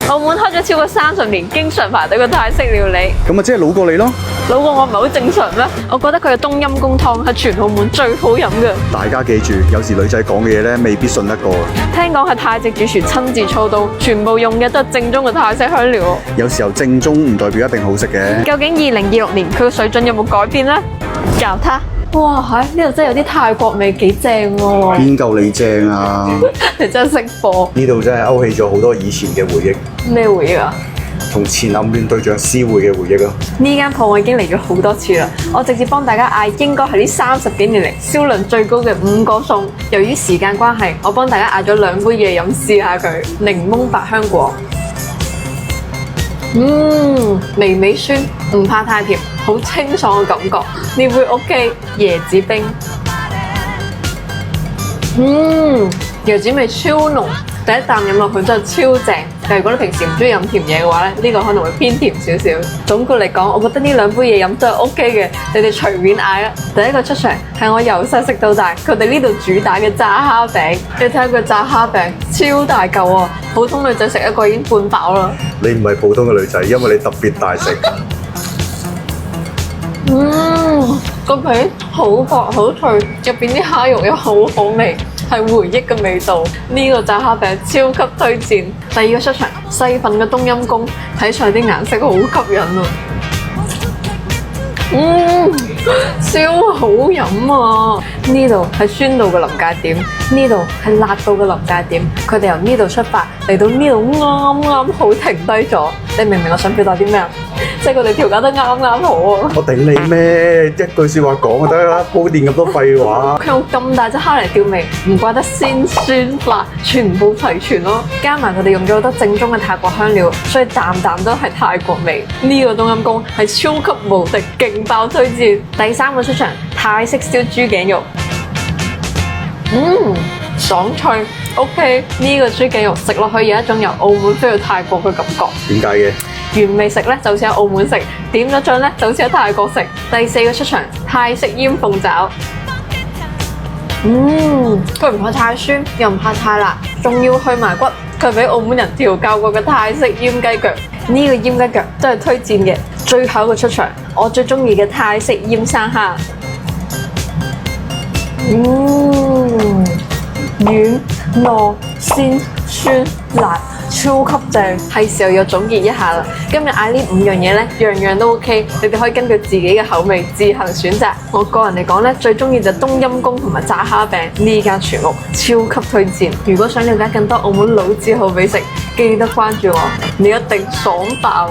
澳門開咗超過30年，經常排隊嘅泰式料理。咁啊，即係老過你咯。老過我唔係好正常咩？我覺得佢嘅冬陰功湯係全澳門最好飲嘅。大家記住，有時女仔講嘅嘢咧，未必信得過。聽講係泰籍主廚親自操刀，全部用嘅都係正宗嘅泰式香料。有時候正宗唔代表一定好食嘅。究竟2026年佢嘅水準有冇改變呢？教他。哇，呢度真係有啲泰國味，幾正喎！邊夠你正啊！你真係識貨。呢度真係勾起咗好多以前嘅回憶。咩回憶啊？同前暗戀對象私會嘅回憶咯。呢間鋪我已經嚟咗好多次啦，我直接幫大家嗌應該係呢30幾年嚟銷量最高嘅5個餸。由於時間關係，我幫大家嗌咗2杯嘢飲試下佢。檸檬百香果，微微酸，唔怕太甜，好清爽嘅感覺。呢杯 OK， 椰子冰，椰子味超濃，第一啖飲落去真係超正。但如果你平時唔中意飲甜嘢嘅話咧，呢個可能會偏甜少少。總括嚟講，我覺得呢2杯嘢飲都係 OK 嘅，你哋隨便嗌啦。第一個出場係我由細食到大，佢哋呢度主打嘅炸蝦餅。你睇下個炸蝦餅超大嚿啊，普通女仔食一個已經半飽啦。你唔係普通嘅女仔，因為你特別大食。個皮好薄好脆，入邊啲蝦肉又好好味，係回憶嘅味道。呢個炸蝦餅超級推薦。第二個出場，細份嘅冬陰功，睇上啲顏色好吸引啊！超好飲啊！呢度係酸度嘅臨界點，呢度係辣度嘅臨界點。佢哋由呢度出發嚟到呢度啱啱好停低咗。你明唔明我想表達啲咩啊？即係佢哋調教得啱啱好啊！我頂你咩？一句説話講就得啦，鋪墊咁多廢話。佢用咁大隻蝦嚟調味，唔怪得鮮酸辣全部齊全咯。加埋佢哋用咗好多正宗嘅泰國香料，所以啖啖都係泰國味。呢個冬陰功係超級無敵勁爆推薦。第3個出場，泰式燒豬頸肉，爽脆 OK。呢個豬頸肉食落去有一種由澳門飛去泰國嘅感覺。點解嘅？原味食咧就好似喺澳門食，點咗醬咧就好似喺泰國食。第4個出場，泰式醃鳳爪，佢唔怕太酸，又唔怕太辣，仲要去埋骨。佢俾澳門人調教過嘅泰式醃雞腳，呢個醃雞腳都係推薦嘅。最後一個出場，我最中意嘅泰式醃生蝦，軟糯鮮酸辣，超級正。係時候要總結一下啦。今日嗌呢5樣嘢咧，樣樣都 OK，你哋可以根據自己嘅口味自行選擇。我個人嚟講咧，最中意就冬陰功同埋炸蝦餅，呢間全屋超級推薦。如果想了解更多澳門老字號美食，記得關注我，你一定爽爆！